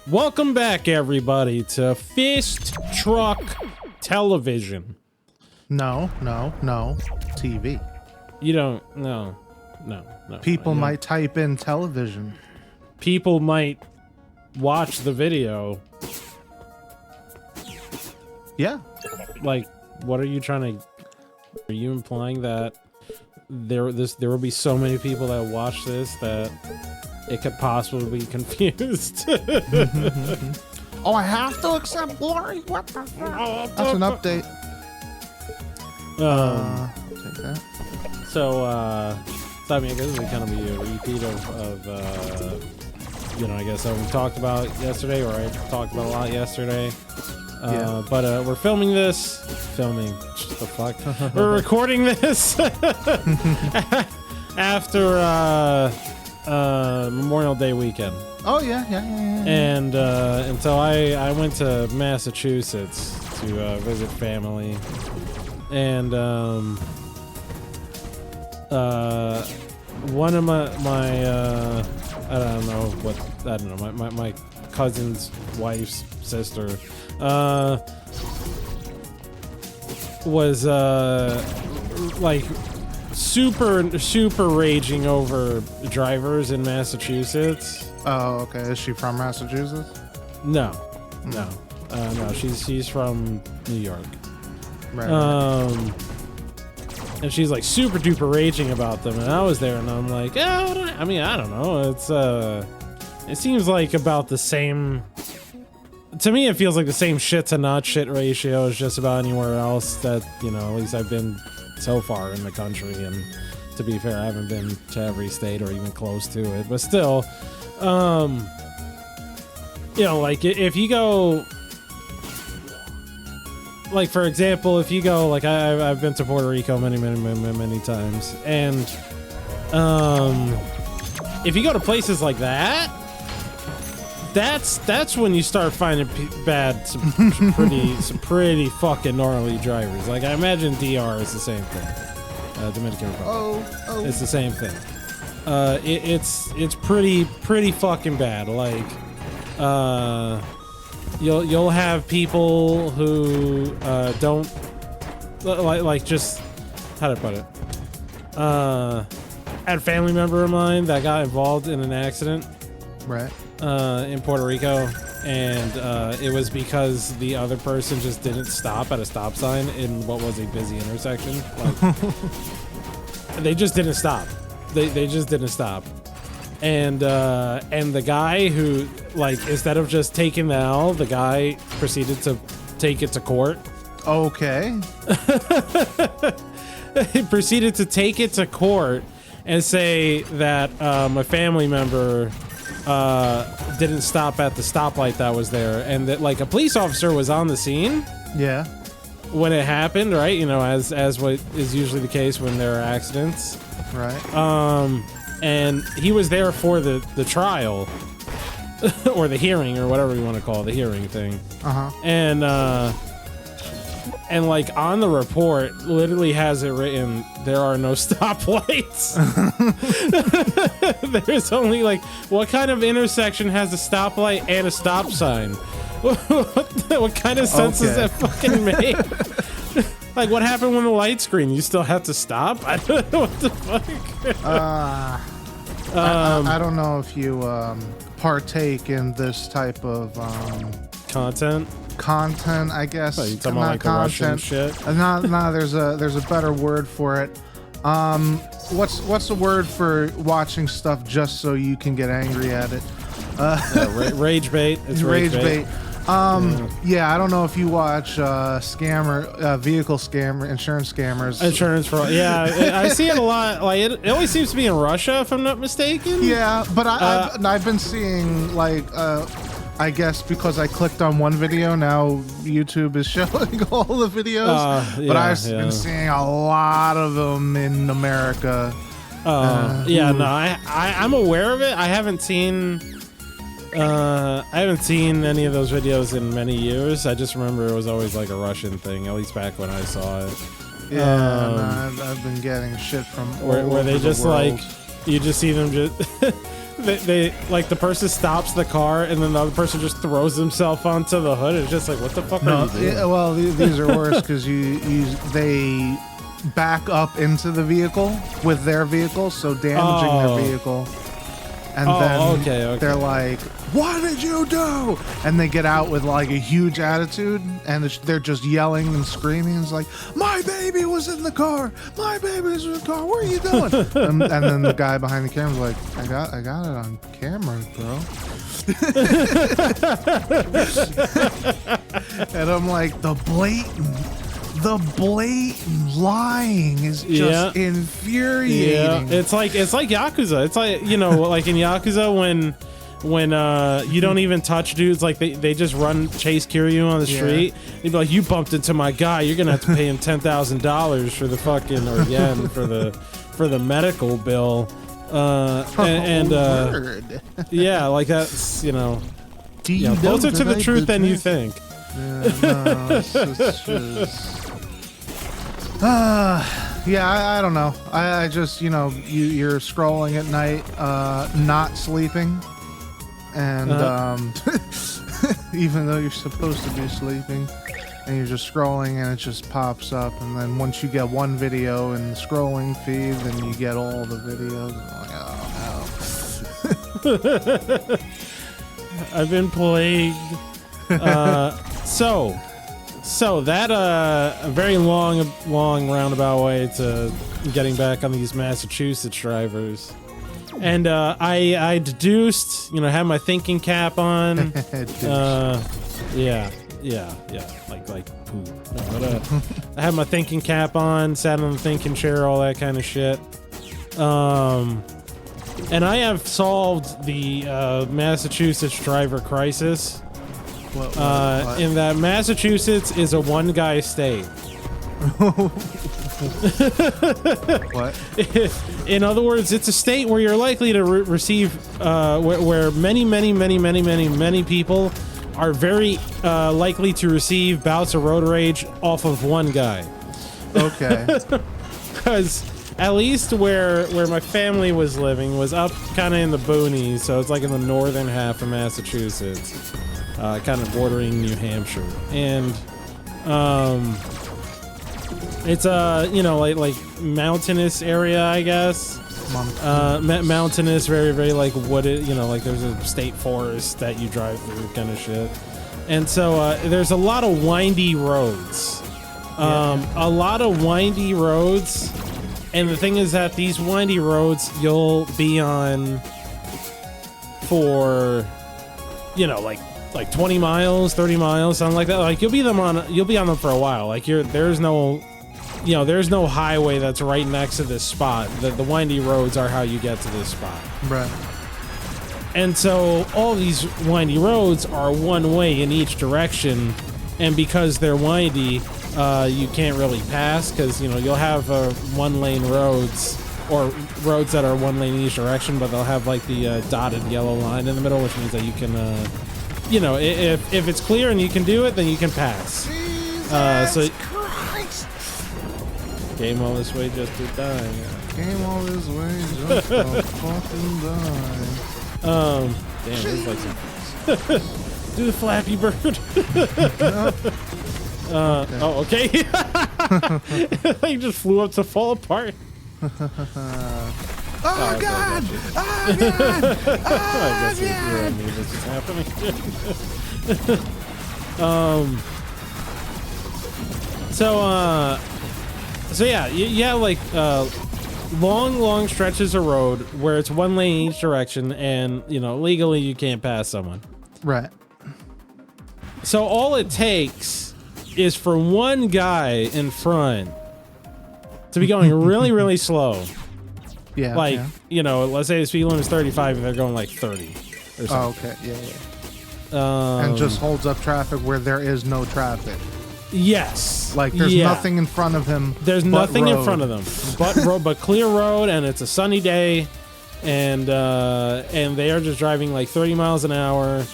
Welcome back, everybody, to Fist Truck Television. No. TV. You don't... No. People might type in television. People might watch the video. Yeah. Like, what are you trying to... Are you implying that there will be so many people that watch this that it could possibly be confused? Oh, I have to accept glory? What the fuck? That's an update. I'll take that. So I mean, I guess it would kind of be a repeat of you know, I guess what we talked about yesterday, or I talked about a lot yesterday. Yeah. But we're filming this. Just the fuck. We're recording this after Memorial Day weekend. Oh yeah. And so I went to Massachusetts to visit family, and one of my my cousin's wife's sister was like super raging over drivers in Massachusetts. Oh, okay. Is she from Massachusetts? No. She's from New York. Right. And she's like super duper raging about them, and I was there, and I'm like, I don't know. It's it seems like about the same. To me, it feels like the same shit to not shit ratio as just about anywhere else that, you know, at least I've been so far in the country. And to be fair, I haven't been to every state or even close to it, but still, you know, like if you go, like for example, if you go, like I've been to Puerto Rico many times, and if you go to places like that, that's when you start finding some pretty fucking gnarly drivers. Like I imagine DR is the same thing. Dominican Republic. Oh. It's the same thing. It's pretty fucking bad. Like you'll have people who don't like just, how to put it. I had a family member of mine that got involved in an accident. Right. In Puerto Rico, and it was because the other person just didn't stop at a stop sign in what was a busy intersection. Like, they just didn't stop. They just didn't stop. And the guy who, like, instead of just taking the L, the guy proceeded to take it to court. Okay. He proceeded to take it to court and say that a family member didn't stop at the stoplight that was there, and that like a police officer was on the scene. Yeah. When it happened, right? You know, as what is usually the case when there are accidents. Right. And he was there for the trial or the hearing or whatever you want to call it, the hearing thing. And like on the report literally has it written, there are no stoplights. There's only like, what kind of intersection has a stoplight and a stop sign? What kind of sense does that fucking make? Like, what happened when the light's green? You still have to stop? I don't know what the fuck. I don't know if you partake in this type of content, I guess. Oh, you talking about like the Russian shit? No, there's a better word for it. What's the word for watching stuff just so you can get angry at it? Rage bait. It's rage bait. Yeah, I don't know if you watch vehicle scammer, insurance scammers. Insurance fraud. Yeah, I see it a lot. Like it always seems to be in Russia, if I'm not mistaken. Yeah, but I've been seeing like I guess because I clicked on one video, now YouTube is showing all the videos. But I've been seeing a lot of them in America. I'm aware of it. I haven't seen any of those videos in many years. I just remember it was always like a Russian thing, at least back when I saw it. Yeah, I've been getting shit from where they just like, you just see them just they like the person stops the car and then the other person just throws himself onto the hood. It's just like, what the fuck are you doing? Well, these are worse because they back up into the vehicle with their vehicle, so damaging their vehicle. And then they're like, what did you do? And they get out with like a huge attitude, and they're just yelling and screaming. It's like, my baby was in the car. My baby was in the car. What are you doing? and then the guy behind the camera's like, I got it on camera, bro. And I'm like, the blatant lying is just infuriating. Yeah, it's like Yakuza. It's like, you know, like in Yakuza when you don't even touch dudes, like they just chase Kiryu on the street. They'd be like, you bumped into my guy, you're gonna have to pay him $10,000 for the fucking, or yen for the medical bill. Yeah, like that's, you know, closer to the truth than you think. I don't know. I just, you're scrolling at night, not sleeping, and even though you're supposed to be sleeping, and you're just scrolling and it just pops up, and then once you get one video in the scrolling feed, then you get all the videos. I'm like, oh no. I've been plagued. So that a very long roundabout way to getting back on these Massachusetts drivers, and I deduced, had my thinking cap on. Like poop. No, but, I had my thinking cap on, sat on the thinking chair, all that kind of shit. And I have solved the Massachusetts driver crisis. What? In that Massachusetts is a one-guy state. What? In other words, it's a state where you're likely to receive, where many people are very likely to receive bouts of road rage off of one guy. Okay. Because at least where my family was living was up kind of in the boonies, so it's like in the northern half of Massachusetts. Kind of bordering New Hampshire, and it's a like mountainous area, I guess. Mountainous, very very like wooded. Like there's a state forest that you drive through, kind of shit. And so there's a lot of windy roads, a lot of windy roads. And the thing is that these windy roads you'll be on for, like 20 miles, 30 miles, something like that. Like you'll be on them for a while. Like there's no highway that's right next to this spot. The windy roads are how you get to this spot. Right. And so all these windy roads are one way in each direction, and because they're windy, you can't really pass because you'll have one lane roads or roads that are one lane in each direction, but they'll have like the dotted yellow line in the middle, which means that you can. If it's clear and you can do it, then you can pass. Jesus Christ! Came all this way just to die. Came all this way just to fucking die. Damn, there's like some. Do the Flappy Bird. Oh, okay. He just flew up to fall apart. Oh God! Oh God! I guess this is happening. So yeah, like long stretches of road where it's one lane each direction, and legally you can't pass someone. Right. So all it takes is for one guy in front to be going really really slow. Yeah. Like, let's say the speed limit is 35 and they're going like 30 or something. Oh, okay. Yeah. And just holds up traffic where there is no traffic. Yes. Like there's nothing in front of him. There's nothing in front of them but clear road, and it's a sunny day, and they are just driving like 30 miles an hour.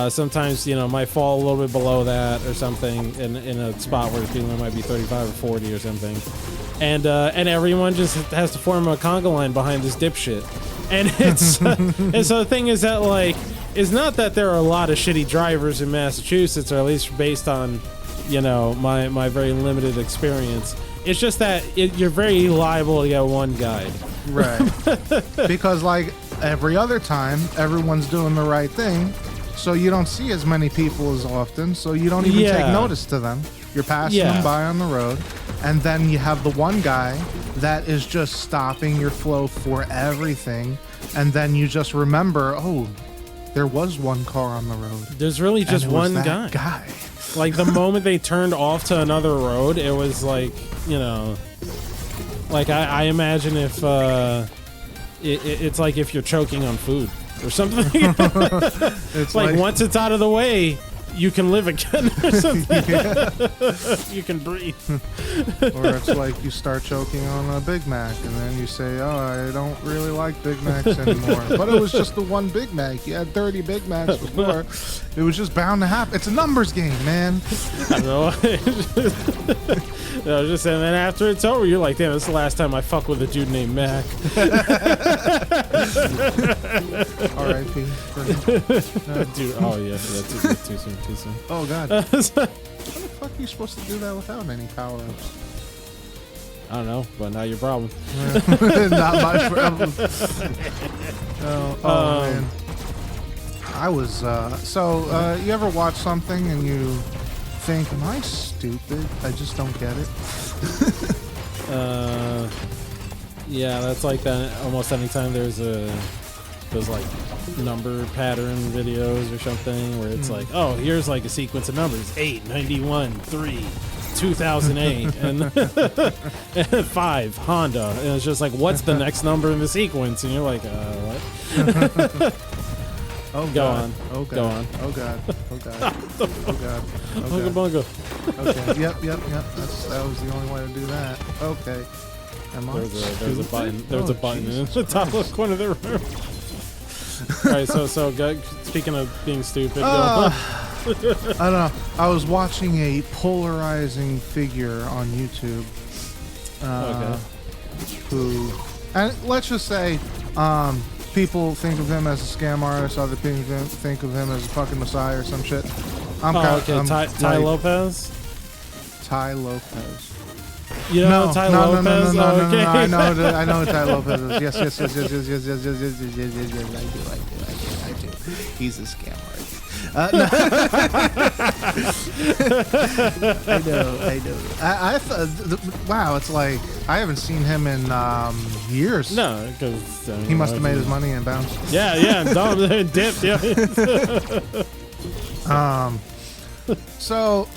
Sometimes might fall a little bit below that or something in a spot where the speed limit might be 35 or 40 or something. And everyone just has to form a conga line behind this dipshit. And it's and so the thing is that like it's not that there are a lot of shitty drivers in Massachusetts, or at least based on, you know, my very limited experience. It's just that you're very liable to get one guide. Right. Because like every other time, everyone's doing the right thing, so you don't see as many people as often, so you don't even take notice to them. You're passing them by on the road, and then you have the one guy that is just stopping your flow for everything, and then you just remember, oh, there was one car on the road. There's really just one guy. Like the moment they turned off to another road, it was like, you know, like I imagine if it's like if you're choking on food or something. It's like once it's out of the way, you can live again or something. You can breathe. Or it's like you start choking on a Big Mac and then you say, oh, I don't really like Big Macs anymore. But it was just the one Big Mac. You had 30 Big Macs before. It was just bound to happen. It's a numbers game, man. I don't know. No, just and then after it's over, you're like, damn, this is the last time I fuck with a dude named Mac. R.I.P. Dude, oh yeah, too soon. Oh god. How the fuck are you supposed to do that without any power-ups? I don't know, but not your problem. Not my problem. Man. I was you ever watch something and you think, am I stupid? I just don't get it. Yeah, that's like that almost anytime there's those like number pattern videos or something where it's like, oh, here's like a sequence of numbers 8, 91, 3, 2008 and 5 Honda, and it's just like, what's the next number in the sequence? And you're like, what? Oh go god. on. Oh god. Go on. Oh god. Oh god. Oh god. Bunga bunga. Okay. Yep. That was the only way to do that. Okay. There's a button. There's a button in the top left corner of the room. All right, so speaking of being stupid, I don't know. I was watching a polarizing figure on YouTube. Who, and let's just say, people think of him as a scam artist. Other people think of him as a fucking messiah or some shit. Tai Lopez. Tai Lopez. You know Tai Lopez? No, I know who Tai Lopez is. Yes. I do. He's a scam artist. No. I know. I thought, wow, it's like I haven't seen him in years. No, because he must have made his money and bounced. Yeah, dipped. Yeah. So,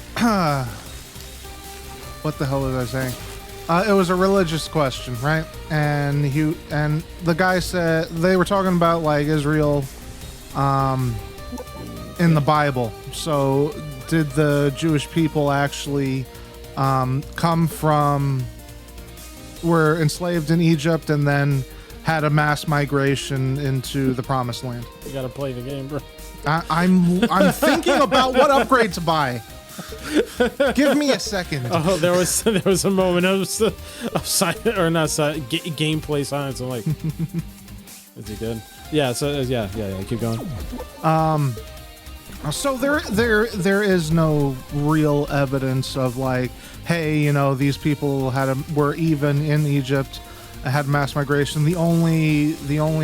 what the hell was I saying? It was a religious question, right? And the guy said they were talking about like Israel, in the Bible. So, did the Jewish people actually come from, were enslaved in Egypt and then had a mass migration into the Promised Land? You gotta play the game, bro. I'm thinking about what upgrade to buy. Give me a second. Oh, there was a moment of silence, or not silence, gameplay silence. I'm like, is he good? Yeah. So yeah. Keep going. So there is no real evidence of like, hey, you know, these people were even in Egypt, had mass migration. The only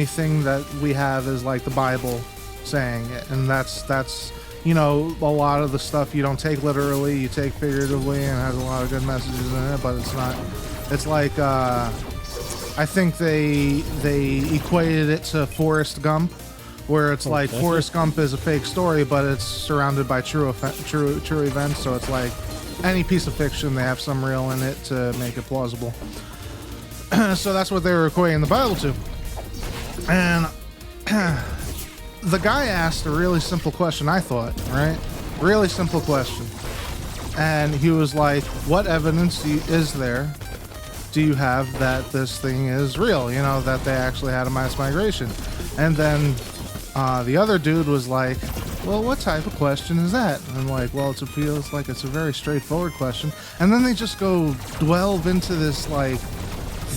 thing that we have is like the Bible saying it, and that's you know, a lot of the stuff you don't take literally, you take figuratively, and it has a lot of good messages in it, but it's not. It's like I think they equated it to Forrest Gump, where it's like Forrest Gump is a fake story, but it's surrounded by true events. So it's like any piece of fiction, they have some real in it to make it plausible. So that's what they were equating the Bible to. And the guy asked a really simple question, I thought, right? Really simple question. And he was like, what evidence do you have that this thing is real? You know, that they actually had a mass migration? And then the other dude was like, well, what type of question is that? And I'm like, well, it feels like it's a very straightforward question. And then they just delve into this like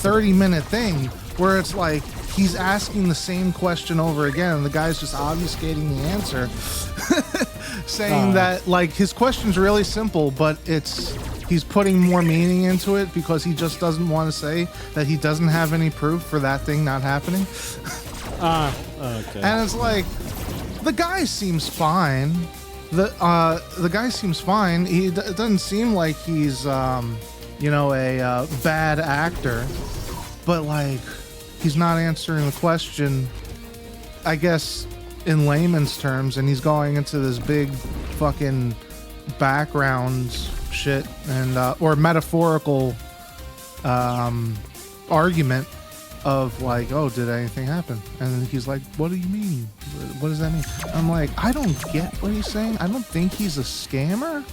30-minute thing where it's like, he's asking the same question over again, and the guy's just obfuscating the answer, saying that like his question's really simple, but he's putting more meaning into it because he just doesn't want to say that he doesn't have any proof for that thing not happening. Okay. And it's like, the guy seems fine. The guy seems fine. It doesn't seem like he's you know, a bad actor, but like he's not answering the question, I guess, in layman's terms, and he's going into this big fucking background shit and or metaphorical argument of like, oh, did anything happen? And he's like, what do you mean? What does that mean? I'm like, I don't get what he's saying. I don't think he's a scammer.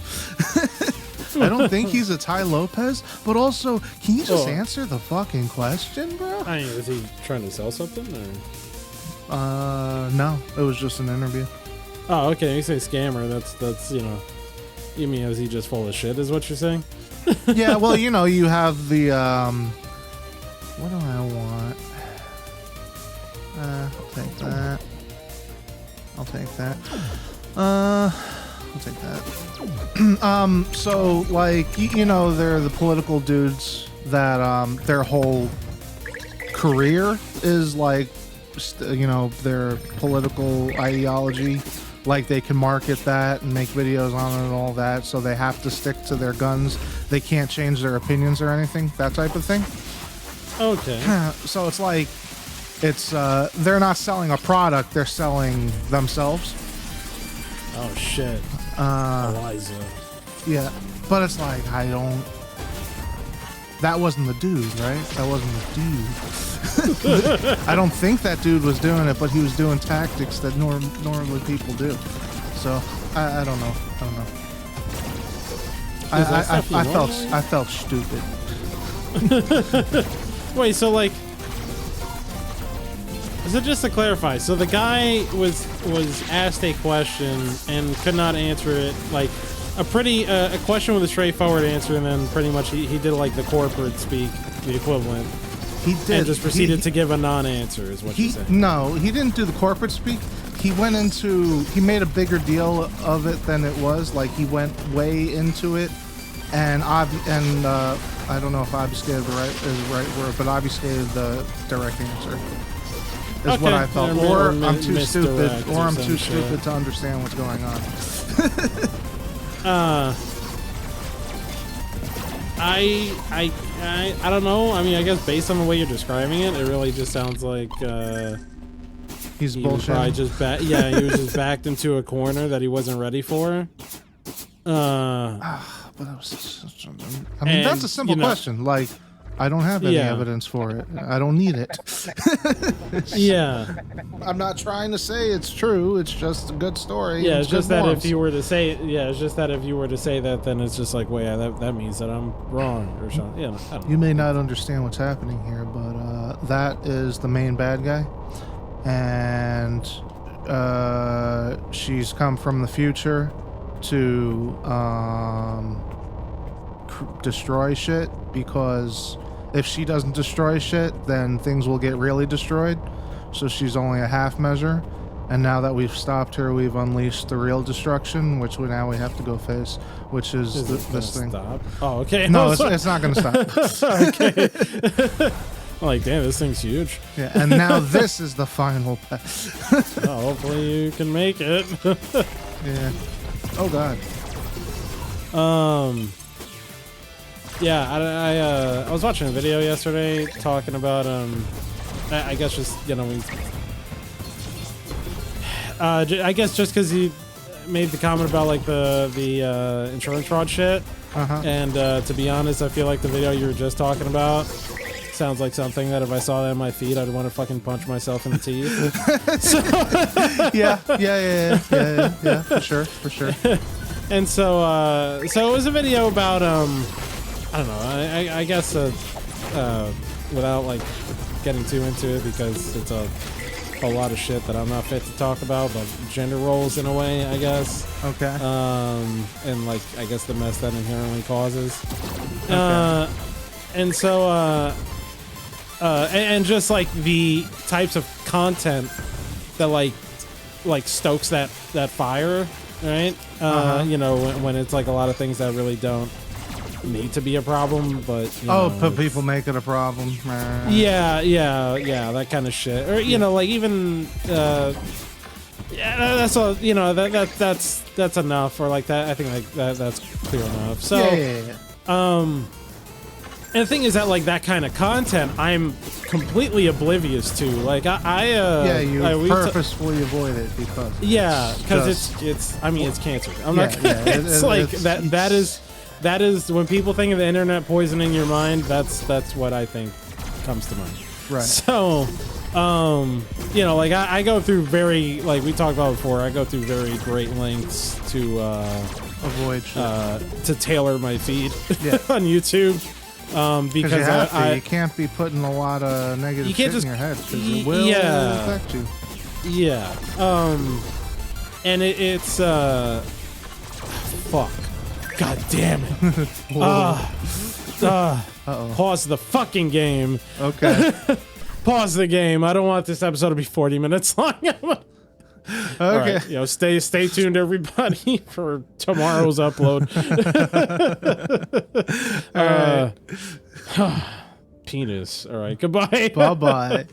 I don't think he's a Ty Lopez, but also, can you just answer the fucking question, bro? I mean, is he trying to sell something? Or? No, it was just an interview. Oh, okay. You say scammer. That's you know, you mean is he just full of shit? Is what you're saying? Yeah. Well, you know, you have the what do I want? I'll take that. I'll take that. I'll take that. So like, you know, they're the political dudes that their whole career is like, you know, their political ideology. Like they can market that and make videos on it and all that, so they have to stick to their guns. They can't change their opinions or anything, that type of thing. Okay. So it's like, they're not selling a product, they're selling themselves. Oh shit. Eliza. Yeah, but it's like, that wasn't the dude, right? That wasn't the dude. I don't think that dude was doing it, but he was doing tactics that normally people do. So I don't know. I felt stupid. Wait, so like, so just to clarify, so the guy was asked a question and could not answer it, like a question with a straightforward answer, and then pretty much he did like the corporate speak, the equivalent. He did. And just proceeded to give a non-answer, is what you said. No, he didn't do the corporate speak. He made a bigger deal of it than it was. Like he went way into it, and I don't know if obfuscated is the right word, but obfuscated the direct answer. Is what I felt. Or I'm too stupid. Or I'm too stupid to understand what's going on. I don't know. I mean, I guess based on the way you're describing it, it really just sounds like he's bullshit. He was just backed into a corner that he wasn't ready for. But that was I mean, that's a simple question. Like, I don't have any evidence for it. I don't need it. Yeah. I'm not trying to say it's true. It's just a good story. Yeah, it's just that if you were to say that, then it's just like, well, yeah, that means that I'm wrong or something. Yeah, I don't know. You may not understand what's happening here, but that is the main bad guy. And she's come from the future to destroy shit, because if she doesn't destroy shit, then things will get really destroyed. So she's only a half measure, and now that we've stopped her, we've unleashed the real destruction, which now we have to go face, which is this thing. Stop? Oh, okay. No, it's not going to stop. Okay. I'm like, damn, this thing's huge. Yeah, and now this is the final pass. Oh, hopefully you can make it. Yeah. Oh God. Yeah, I was watching a video yesterday talking about I guess just, you know, I guess just because he made the comment about like the insurance fraud shit, and to be honest, I feel like the video you were just talking about sounds like something that if I saw that in my feed, I'd want to fucking punch myself in the teeth. Yeah, for sure. And so it was a video about I don't know. I guess without like getting too into it, because it's a lot of shit that I'm not fit to talk about, but gender roles in a way, I guess. Okay. And like I guess the mess that inherently causes. Okay. And so and just like the types of content that like stokes that fire, right? You know, when it's like a lot of things that really don't need to be a problem, but you know, but people make it a problem. Yeah, that kind of shit. Or you know, like even that's all. You know, that's enough. Or like that. I think like that's clear enough. So and the thing is that like that kind of content, I'm completely oblivious to. Like you purposefully avoid it because it's I mean it's cancer. I'm not. It's like that is when people think of the internet poisoning your mind. That's what I think comes to mind. Right. So, you know, like I go through very, like we talked about before, I go through very great lengths to avoid shit. To tailor my feed on YouTube. Because you can't be putting a lot of negative shit in your head because it will affect you. Yeah. And it's fuck. God damn it. Pause the fucking game. Okay. Pause the game. I don't want this episode to be 40 minutes long. Okay. Right, you know, stay tuned, everybody, for tomorrow's upload. Penis. All right. Goodbye. Bye-bye.